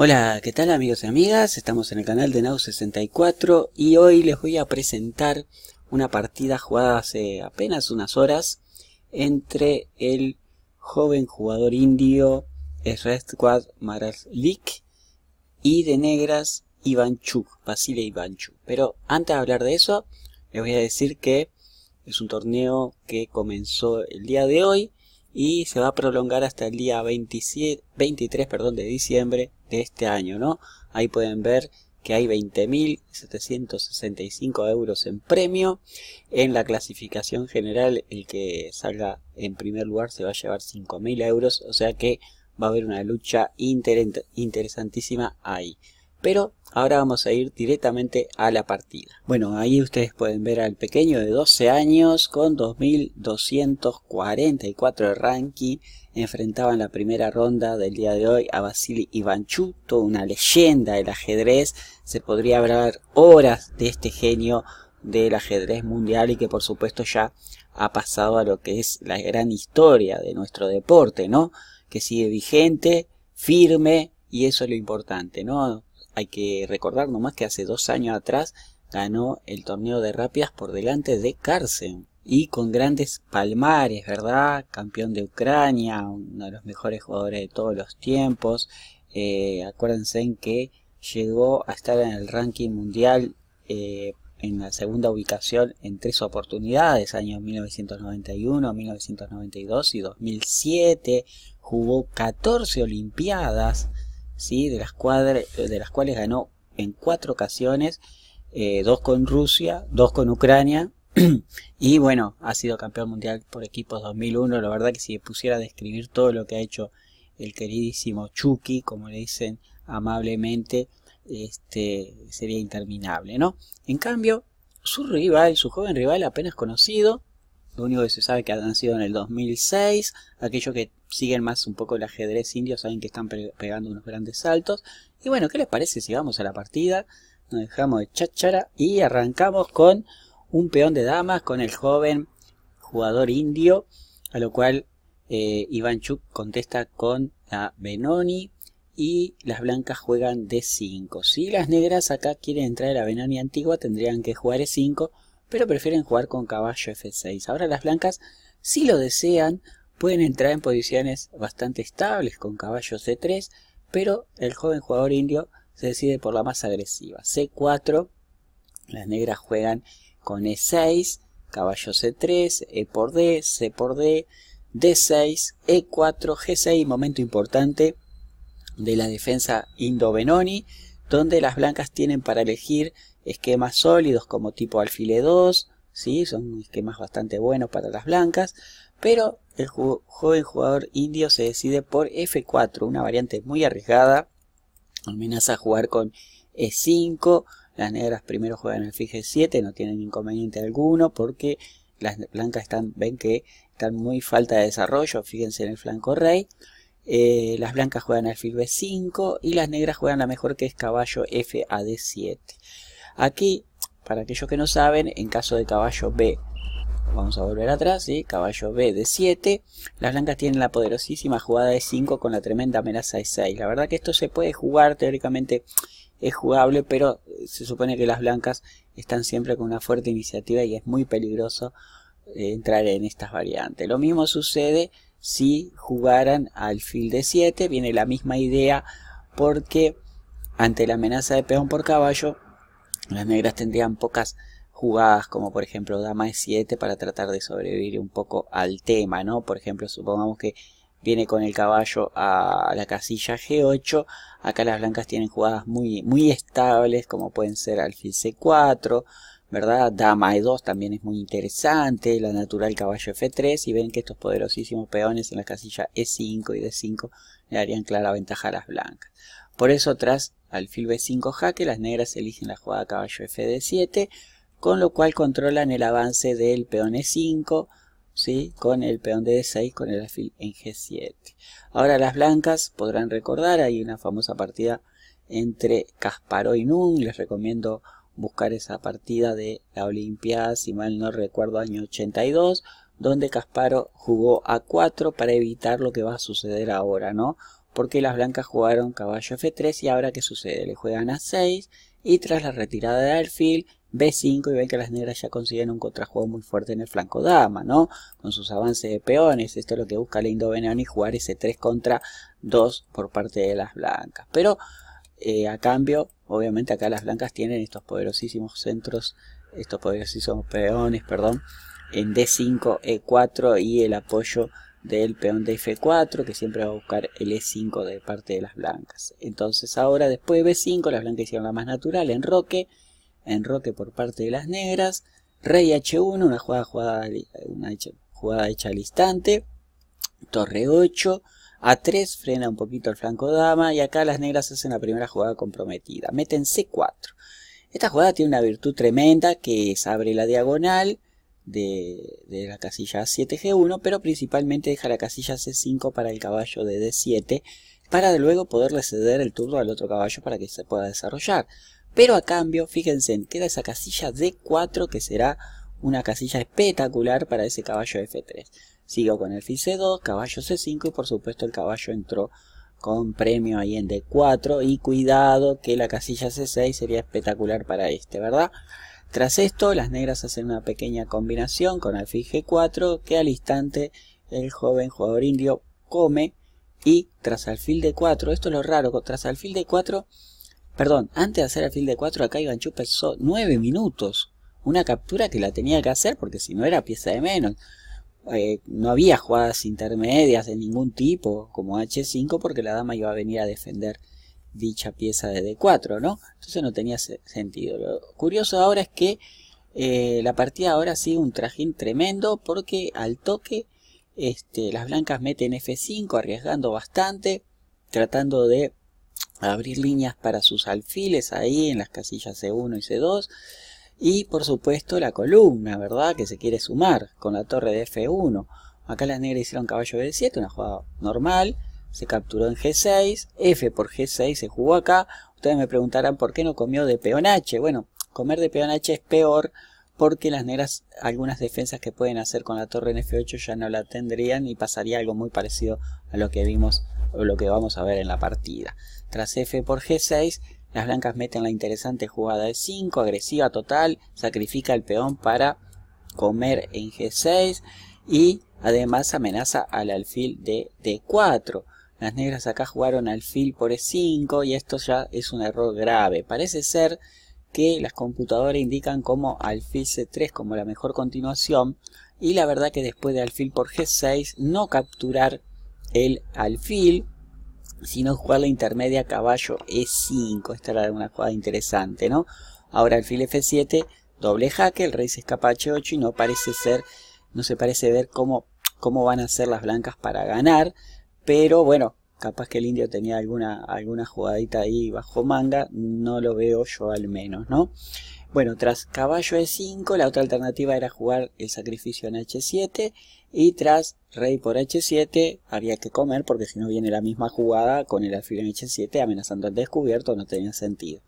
Hola, ¿qué tal amigos y amigas? Estamos en el canal de Nau64 y hoy les voy a presentar una partida jugada hace apenas unas horas entre el joven jugador indio Srettwad Maralik y de negras Ivanchuk, Vasily Ivanchuk. Pero antes de hablar de eso, les voy a decir que es un torneo que comenzó el día de hoy y se va a prolongar hasta el día 23 de diciembre de este año, ¿no? Ahí pueden ver que hay 20.765 euros en premio. En la clasificación general, el que salga en primer lugar se va a llevar 5.000 euros, o sea que va a haber una lucha interesantísima ahí. Pero ahora vamos a ir directamente a la partida. Bueno, ahí ustedes pueden ver al pequeño de 12 años con 2.244 de ranking. Enfrentaba en la primera ronda del día de hoy a Vasily Ivanchuk, toda una leyenda del ajedrez. Se podría hablar horas de este genio del ajedrez mundial y que por supuesto ya ha pasado a lo que es la gran historia de nuestro deporte, ¿no? Que sigue vigente, firme, y eso es lo importante, ¿no? Hay que recordar nomás que hace 2 años atrás ganó el torneo de rápidas por delante de Carlsen y con grandes palmares, ¿verdad? Campeón de Ucrania, uno de los mejores jugadores de todos los tiempos. Acuérdense en que llegó a estar en el ranking mundial en la segunda ubicación en 3 oportunidades, años 1991, 1992 y 2007. Jugó 14 olimpiadas, ¿sí? de las cuales ganó en 4 ocasiones, 2 con Rusia, 2 con Ucrania. Y bueno, ha sido campeón mundial por equipos 2001. La verdad que si pusiera a describir todo lo que ha hecho el queridísimo Chucky, como le dicen amablemente, sería interminable, ¿no? En cambio, su joven rival apenas conocido, lo único que se sabe que ha nacido en el 2006. Aquellos que siguen más un poco el ajedrez indio saben que están pegando unos grandes saltos. Y bueno, ¿qué les parece si vamos a la partida? Nos dejamos de cháchara y arrancamos con un peón de damas con el joven jugador indio, a lo cual Ivanchuk contesta con la Benoni y las blancas juegan D5. Si las negras acá quieren entrar a la Benoni antigua, tendrían que jugar E5, pero prefieren jugar con caballo F6. Ahora las blancas, si lo desean, pueden entrar en posiciones bastante estables con caballo C3, pero el joven jugador indio se decide por la más agresiva. C4, las negras juegan con E6, caballo C3, E por D, C por D, D6, E4, G6, momento importante de la defensa indo-Benoni, donde las blancas tienen para elegir esquemas sólidos como tipo alfil E2, ¿sí? Son esquemas bastante buenos para las blancas, pero el joven jugador indio se decide por F4, una variante muy arriesgada. Amenaza a jugar con E5, las negras primero juegan alfil G7, no tienen inconveniente alguno porque las blancas ven que están muy falta de desarrollo, fíjense en el flanco rey. Las blancas juegan alfil B5 y las negras juegan la mejor, que es caballo F a D7. Aquí, para aquellos que no saben, en caso de caballo B, vamos a volver atrás, ¿sí? Caballo B D7, las blancas tienen la poderosísima jugada E5 con la tremenda amenaza E6. La verdad que esto se puede jugar, teóricamente es jugable, pero se supone que las blancas están siempre con una fuerte iniciativa y es muy peligroso entrar en estas variantes. Lo mismo sucede si jugaran alfil D7, viene la misma idea, porque ante la amenaza de peón por caballo, las negras tendrían pocas jugadas, como por ejemplo dama E7, para tratar de sobrevivir un poco al tema, ¿no? Por ejemplo, supongamos que viene con el caballo a la casilla G8, acá las blancas tienen jugadas muy estables, como pueden ser alfil C4, ¿verdad? Dama E2 también es muy interesante, la natural caballo F3, y ven que estos poderosísimos peones en la casilla E5 y D5 le darían clara ventaja a las blancas. Por eso, tras alfil B5 jaque, las negras eligen la jugada caballo FD7, con lo cual controlan el avance del peón E5, ¿sí? Con el peón de D6, con el alfil en G7. Ahora las blancas podrán recordar, hay una famosa partida entre Kasparov y Nunn, les recomiendo buscar esa partida de la Olimpiada, si mal no recuerdo, año 82, donde Kasparov jugó A4 para evitar lo que va a suceder ahora, ¿no? porque las blancas jugaron caballo F3 y ahora ¿qué sucede? Le juegan A6 y tras la retirada de alfil B5 y ven que las negras ya consiguen un contrajuego muy fuerte en el flanco dama, ¿no? Con sus avances de peones, esto es lo que busca Lindo Benoni, jugar ese 3 contra 2 por parte de las blancas. Pero a cambio, obviamente acá las blancas tienen estos poderosísimos centros, estos poderosísimos peones, perdón, en D5, E4 y el apoyo del peón de F4 que siempre va a buscar el E5 de parte de las blancas. Entonces ahora después de B5 las blancas hicieron la más natural, enroque por parte de las negras, rey H1, una jugada hecha al instante, torre 8, A3 frena un poquito el flanco dama y acá las negras hacen la primera jugada comprometida, meten C4. Esta jugada tiene una virtud tremenda que es abre la diagonal de la casilla A7 G1, pero principalmente deja la casilla C5 para el caballo de D7 para de luego poderle ceder el turno al otro caballo para que se pueda desarrollar. Pero a cambio, fíjense, queda esa casilla D4 que será una casilla espectacular para ese caballo F3. Sigo con el alfil C2, caballo C5 y por supuesto el caballo entró con premio ahí en D4 y cuidado que la casilla C6 sería espectacular para este, ¿verdad? Tras esto las negras hacen una pequeña combinación con alfil G4 que al instante el joven jugador indio come y tras alfil D4, esto es lo raro, tras alfil D4, perdón, antes de hacer alfil D4 acá Ivanchuk pensó 9 minutos, una captura que la tenía que hacer porque si no era pieza de menos. No había jugadas intermedias de ningún tipo como H5 porque la dama iba a venir a defender dicha pieza de D4, ¿no? Entonces no tenía sentido. Lo curioso ahora es que la partida ahora sigue un trajín tremendo porque al toque las blancas meten F5 arriesgando bastante, tratando de abrir líneas para sus alfiles ahí en las casillas C1 y C2. Y por supuesto la columna, ¿verdad? Que se quiere sumar con la torre de F1. Acá las negras hicieron caballo B7, una jugada normal. Se capturó en G6, F por G6 se jugó acá. Ustedes me preguntarán por qué no comió de peón H. Bueno, comer de peón H es peor porque las negras algunas defensas que pueden hacer con la torre en F8 ya no la tendrían y pasaría algo muy parecido a lo que vimos o lo que vamos a ver en la partida. Tras F por G6, las blancas meten la interesante jugada de 5, agresiva total, sacrifica el peón para comer en G6 y además amenaza al alfil de D4. Las negras acá jugaron alfil por E5 y esto ya es un error grave. Parece ser que las computadoras indican como alfil C3 como la mejor continuación y la verdad que después de alfil por G6 no capturar el alfil sino jugar la intermedia caballo E5. Esta era una jugada interesante, ¿no? Ahora alfil F7, doble jaque, el rey se escapa a H8 y no se parece ver cómo van a hacer las blancas para ganar, pero bueno, capaz que el indio tenía alguna jugadita ahí bajo manga, no lo veo yo al menos, ¿no? Bueno, tras caballo E5, la otra alternativa era jugar el sacrificio en H7 y tras rey por H7 habría que comer porque si no viene la misma jugada con el alfil en H7 amenazando al descubierto, no tenía sentido.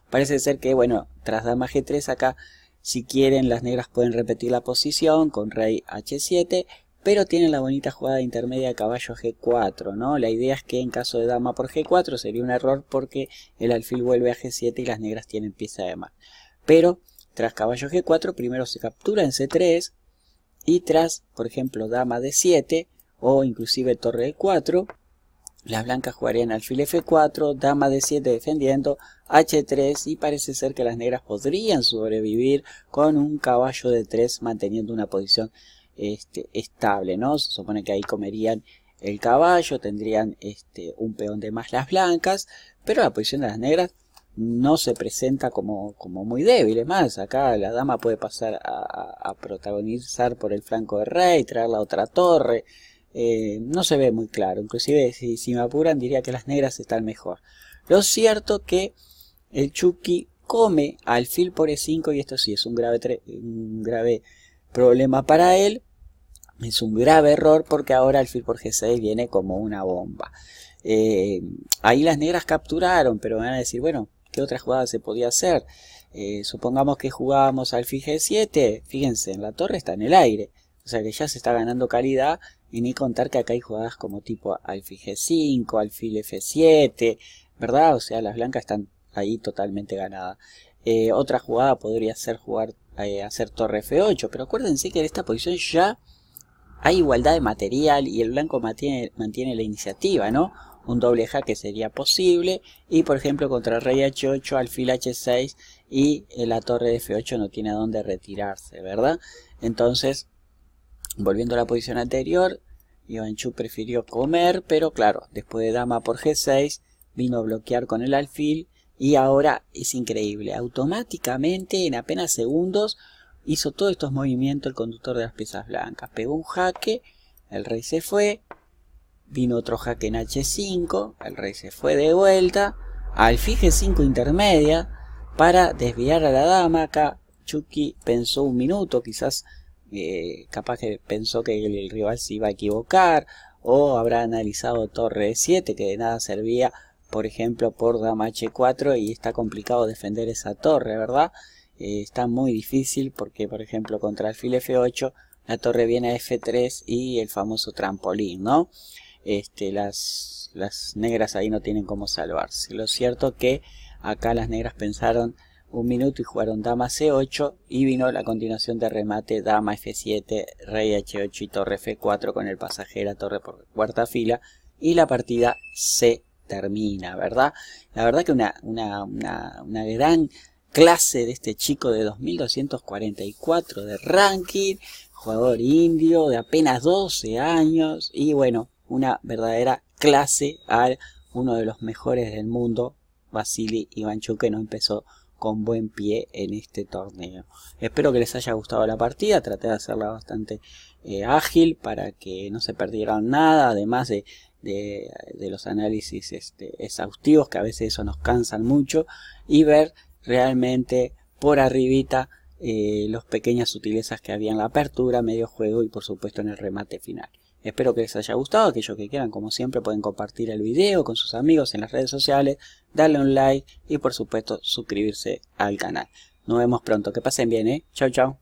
Parece ser que, bueno, tras dama G3 acá, si quieren las negras pueden repetir la posición con rey H7, pero tienen la bonita jugada intermedia caballo G4, ¿no? La idea es que en caso de dama por G4 sería un error porque el alfil vuelve a G7 y las negras tienen pieza de más. Pero tras caballo G4 primero se captura en C3 y tras, por ejemplo, dama D7 o inclusive torre E4, las blancas jugarían alfil F4, dama D7 defendiendo, H3 y parece ser que las negras podrían sobrevivir con un caballo D3 manteniendo una posición estable, ¿no? Se supone que ahí comerían el caballo, tendrían un peón de más las blancas, pero la posición de las negras no se presenta como muy débil. Es más, acá la dama puede pasar a protagonizar por el flanco de rey, traer la otra torre. No se ve muy claro, inclusive si me apuran diría que las negras están mejor. Lo cierto que el Chucky come alfil por E5 y esto sí es un grave problema para él. Es un grave error porque ahora alfil por G6 viene como una bomba. Ahí las negras capturaron, pero van a decir, bueno, ¿qué otra jugada se podía hacer? Supongamos que jugábamos alfil G7, fíjense, la torre está en el aire, o sea que ya se está ganando calidad Y ni contar que acá hay jugadas como tipo alfil G5, alfil F7, ¿verdad? O sea, las blancas están ahí totalmente ganadas. Otra jugada podría ser hacer torre F8, pero acuérdense que en esta posición ya hay igualdad de material y el blanco mantiene la iniciativa, ¿no? Un doble jaque sería posible y por ejemplo contra el rey H8, alfil H6 y la torre de F8 no tiene a dónde retirarse, ¿verdad? Entonces, volviendo a la posición anterior, Iván-Chu prefirió comer, pero claro, después de dama por G6 vino a bloquear con el alfil y ahora es increíble, automáticamente en apenas segundos hizo todos estos movimientos el conductor de las piezas blancas, pegó un jaque, el rey se fue, vino otro jaque en H5, el rey se fue de vuelta, alfil G5 intermedia para desviar a la dama. Acá Chucky pensó un minuto, quizás capaz que pensó que el rival se iba a equivocar, o habrá analizado torre E7 que de nada servía, por ejemplo por dama H4 y está complicado defender esa torre, ¿verdad? Está muy difícil porque por ejemplo contra alfil F8 la torre viene a F3 y el famoso trampolín, ¿no? Las negras ahí no tienen cómo salvarse. Lo cierto que acá las negras pensaron un minuto y jugaron dama C8 y vino la continuación de remate dama F7, rey H8 y torre F4 con el pasaje de la torre por cuarta fila y la partida se termina, ¿verdad? La verdad que una gran clase de este chico de 2244 de ranking, jugador indio de apenas 12 años y bueno, una verdadera clase a uno de los mejores del mundo, Vasily Iván-Chu, que no empezó con buen pie en este torneo. Espero que les haya gustado la partida, traté de hacerla bastante ágil para que no se perdieran nada, además de los análisis exhaustivos, que a veces eso nos cansan mucho, y ver realmente por arribita las pequeñas sutilezas que había en la apertura, medio juego y por supuesto en el remate final. Espero que les haya gustado. Aquellos que quieran, como siempre, pueden compartir el video con sus amigos en las redes sociales, darle un like y por supuesto suscribirse al canal. Nos vemos pronto. Que pasen bien, Chau, chau.